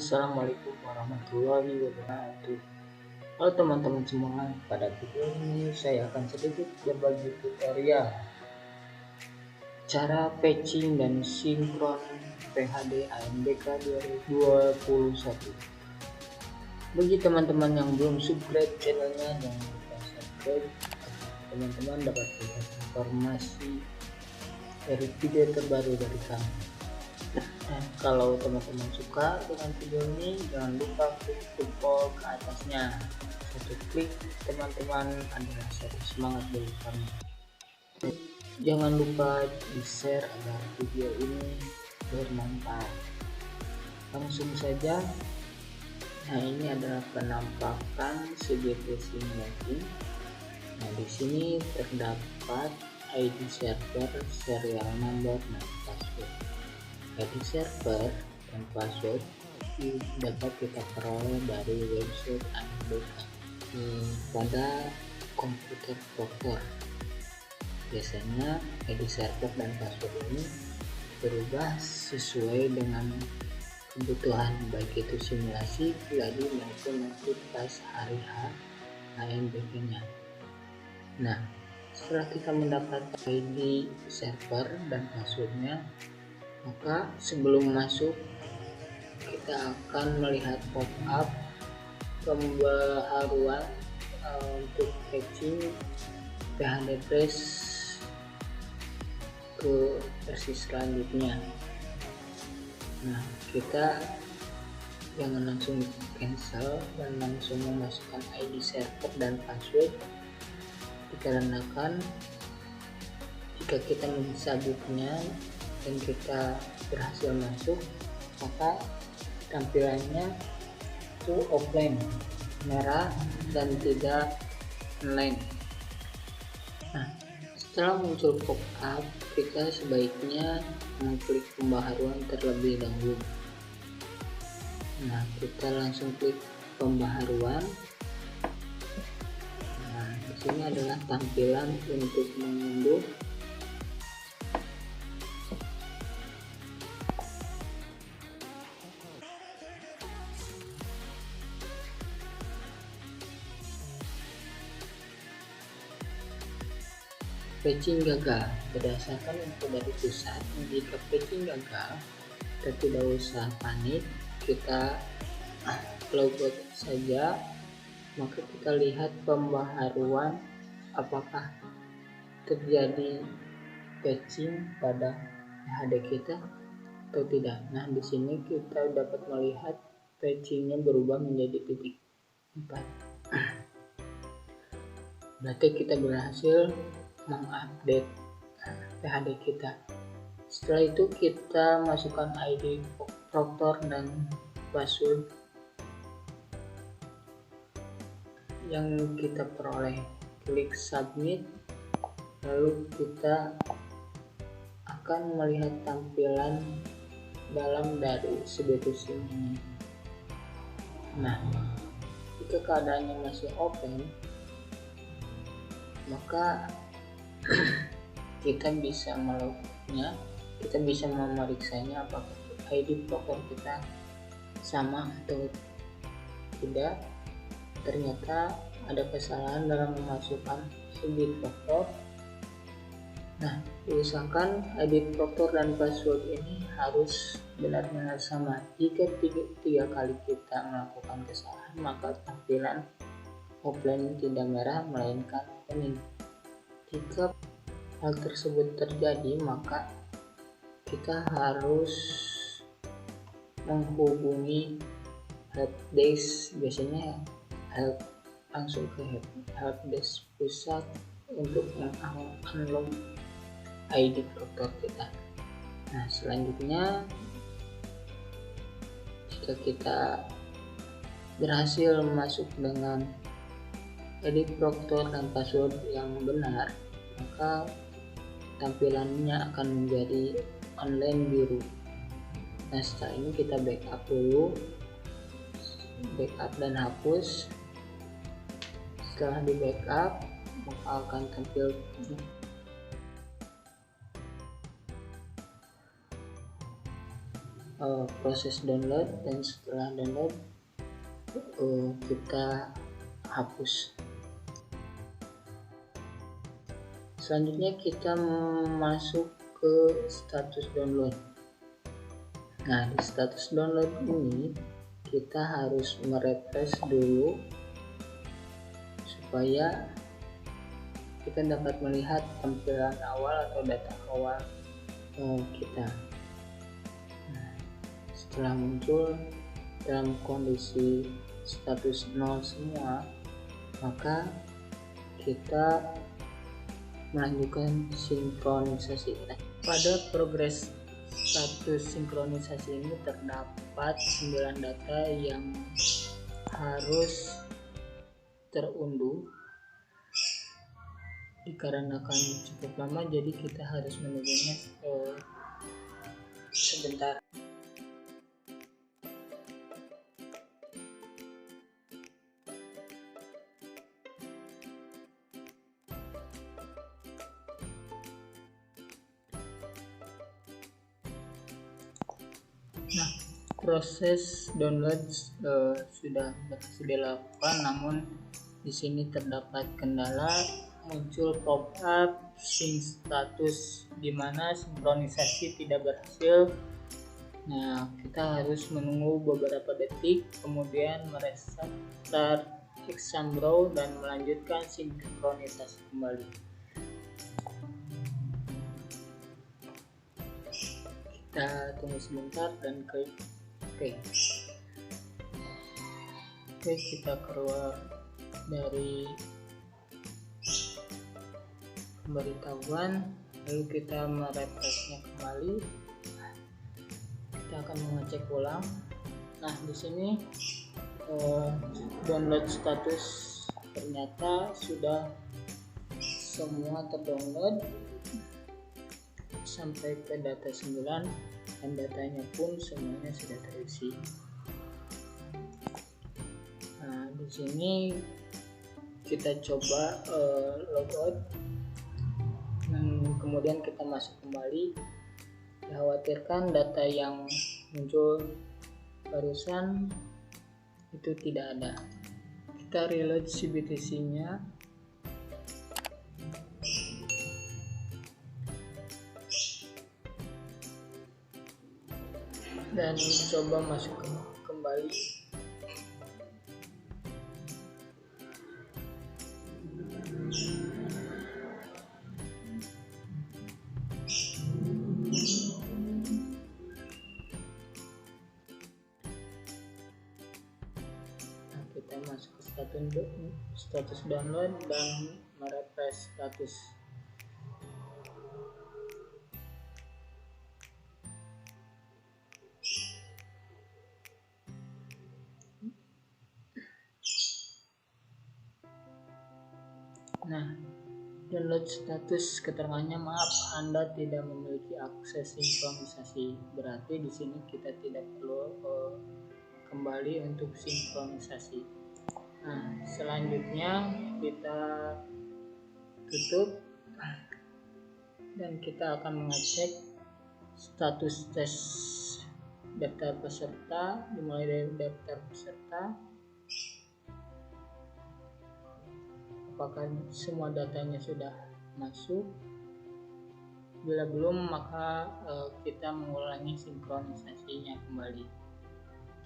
Assalamualaikum warahmatullahi wabarakatuh. Halo teman-teman semua, pada video ini saya akan sedikit berbagi tutorial cara patching dan sinkron PHD AMDK 2021. Bagi teman-teman yang belum subscribe channelnya, jangan lupa subscribe agar teman-teman dapat lihat informasi dari video terbaru dari kami. Kalau teman-teman suka dengan video ini, jangan lupa klik tombol ke atasnya. Satu klik teman-teman adalah satu semangat dari kami. Jangan lupa di share agar video ini bermanfaat. Langsung saja. Nah, ini adalah penampakan CBP Simulation. Nah, di sini terdapat ID server, serial number, dan password. ID server dan password dapat kita peroleh dari website AMDK pada komputer Proctor. Biasanya ID server dan password ini berubah sesuai dengan kebutuhan, baik itu simulasi, gladi maupun aktivitas hari H AMDK-nya. Nah, setelah kita mendapat ID server dan passwordnya, maka sebelum masuk kita akan melihat pop-up pembaharuan untuk patching PHD Trace ke versi selanjutnya. Nah, kita jangan langsung cancel dan langsung memasukkan ID server dan password, dikarenakan jika kita mensabuknya dan kita berhasil masuk, maka tampilannya itu offline, merah dan tidak online. Nah, setelah muncul pop-up, kita sebaiknya mengklik pembaharuan terlebih dahulu. Nah, kita langsung klik pembaharuan. Nah, di sini adalah tampilan untuk mengunduh. Patching gagal. Berdasarkan info dari pusat, jika patching gagal, kita tidak usah panik, kita logout saja, maka kita lihat pembaharuan apakah terjadi patching pada PHD kita atau tidak. Nah, di sini kita dapat melihat patchingnya berubah menjadi titik 4. Berarti kita berhasil mengupdate PHD kita. Setelah itu kita masukkan ID Proctor dan password yang kita peroleh. Klik submit, lalu kita akan melihat tampilan dalam dari CBP SIM ini. Nah, jika keadaannya masih open, maka kita bisa melognya, kita bisa memeriksanya apakah ID Proctor kita sama atau tidak. Ternyata ada kesalahan dalam memasukkan ID Proctor. Nah, usahakan ID Proctor dan password ini harus benar-benar sama. Jika tiga kali kita melakukan kesalahan, maka tampilan offline tidak merah melainkan kuning. Jika hal tersebut terjadi, maka kita harus menghubungi helpdesk. Biasanya langsung ke helpdesk pusat untuk unlock ID Proctor kita. Nah, selanjutnya jika kita berhasil masuk dengan ID Proctor dan password yang benar, maka tampilannya akan menjadi online biru. Nah, setelah ini kita backup dulu, backup dan hapus. Setelah di backup, maka akan tampil proses download, dan setelah download kita hapus. Selanjutnya kita masuk ke status download. Nah, di status download ini kita harus merefresh dulu supaya kita dapat melihat tampilan awal atau data awal kita. Nah, setelah muncul dalam kondisi status 0 semua, maka kita melanjutkan sinkronisasi. Pada progres status sinkronisasi ini terdapat 9 data yang harus terunduh. Dikarenakan cukup lama, jadi kita harus menunggunya sebentar. Nah, proses download sudah berhasil dilakukan, namun di sini terdapat kendala, muncul pop-up sync status di mana sinkronisasi tidak berhasil. Nah, kita harus menunggu beberapa detik, kemudian merestart Xambro dan melanjutkan sinkronisasi kembali. Kita tunggu sebentar dan klik OK. Oke, kita keluar dari pemberitahuan, lalu kita merefreshnya kembali. Kita akan mengecek ulang. Nah, di sini download status ternyata sudah semua terdownload sampai ke data 9, dan datanya pun semuanya sudah terisi. Nah, di sini kita coba logout, dan kemudian kita masuk kembali. Dikhawatirkan data yang muncul barusan itu tidak ada. Kita reload CBTC-nya. Dan coba masuk kembali. Nah, kita masuk ke status download dan merefresh status. Nah, download status keterangannya maaf, Anda tidak memiliki akses sinkronisasi. Berarti di sini kita tidak perlu kembali untuk sinkronisasi. Nah, selanjutnya kita tutup dan kita akan mengecek status tes daftar peserta, dimulai dari daftar peserta. Apakah semua datanya sudah masuk? Bila belum, maka kita mengulangi sinkronisasinya kembali.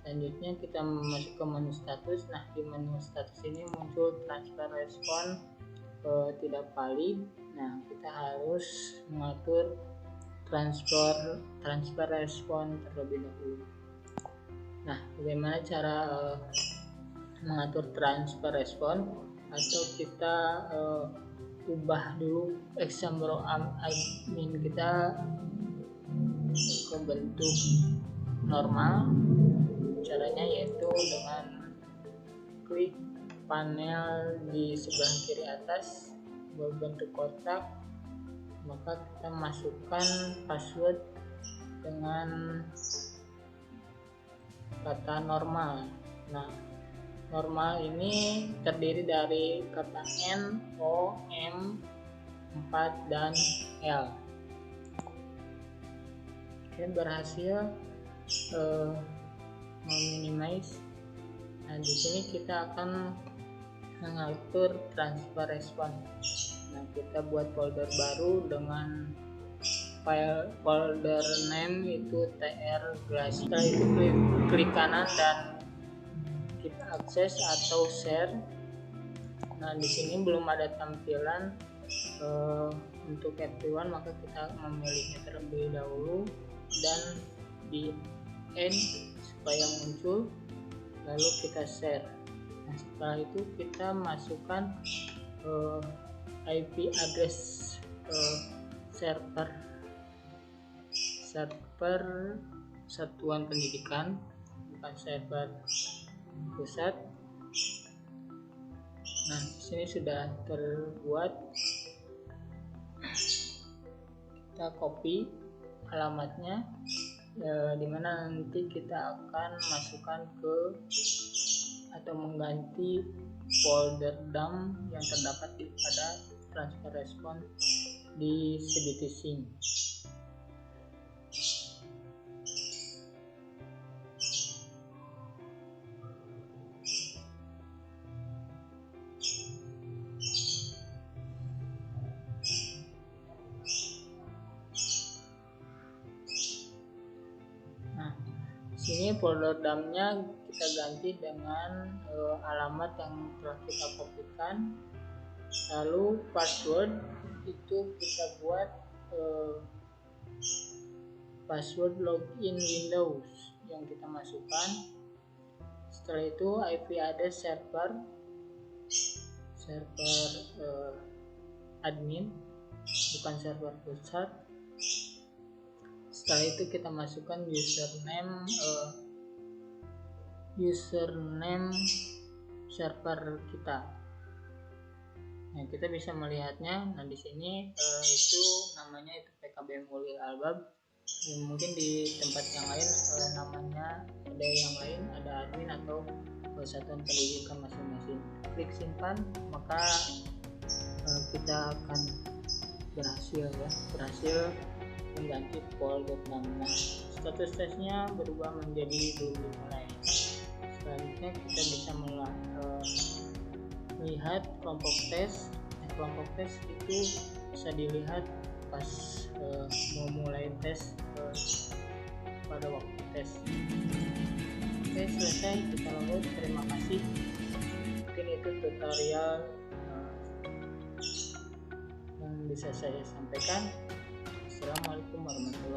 Selanjutnya kita masuk ke menu status. Nah, di menu status ini muncul transfer respon tidak valid. Nah, kita harus mengatur transfer respon terlebih dahulu. Nah, bagaimana cara mengatur transfer respon? Atau kita ubah dulu Xambro admin kita ke bentuk normal. Caranya yaitu dengan klik panel di sebelah kiri atas berbentuk kotak, maka kita masukkan password dengan kata normal. Nah, normal ini terdiri dari kata N, O, M, 4, dan L. Oke, berhasil. meminimize. Nah, di sini kita akan mengatur transfer respon. Nah, kita buat folder baru dengan file folder name itu tr glass. Setelah itu klik kanan dan kita akses atau share. Nah, di sini belum ada tampilan untuk everyone, maka kita memilihnya terlebih dahulu dan di end supaya muncul, lalu kita share. Nah, setelah itu kita masukkan IP address server satuan pendidikan, bukan server pusat. Nah, di sini sudah terbuat. Kita copy alamatnya, dimana nanti kita akan masukkan ke atau mengganti folder dump yang terdapat pada transfer respon di CBT Sync. Sini folder dumpnya kita ganti dengan alamat yang telah kita kopikan. Lalu password itu kita buat password login Windows yang kita masukkan. Setelah itu IP address server admin, bukan server pusat. Setelah itu kita masukkan username server kita. Nah, kita bisa melihatnya. Nah, di sini itu namanya itu PKBM Ulil Albab. Mungkin di tempat yang lain namanya ada yang lain, ada admin atau satuan pendidikan masing-masing. Klik simpan, maka kita akan berhasil mengganti folder nama. Status tesnya berubah menjadi belum dimulai. Selanjutnya kita bisa melihat kelompok tes. Kelompok tes itu bisa dilihat pas mau mulai tes pada waktu tes. Oke, selesai, kita lolos. Terima kasih. Mungkin itu tutorial yang bisa saya sampaikan. Assalamualaikum warahmatullahi wabarakatuh.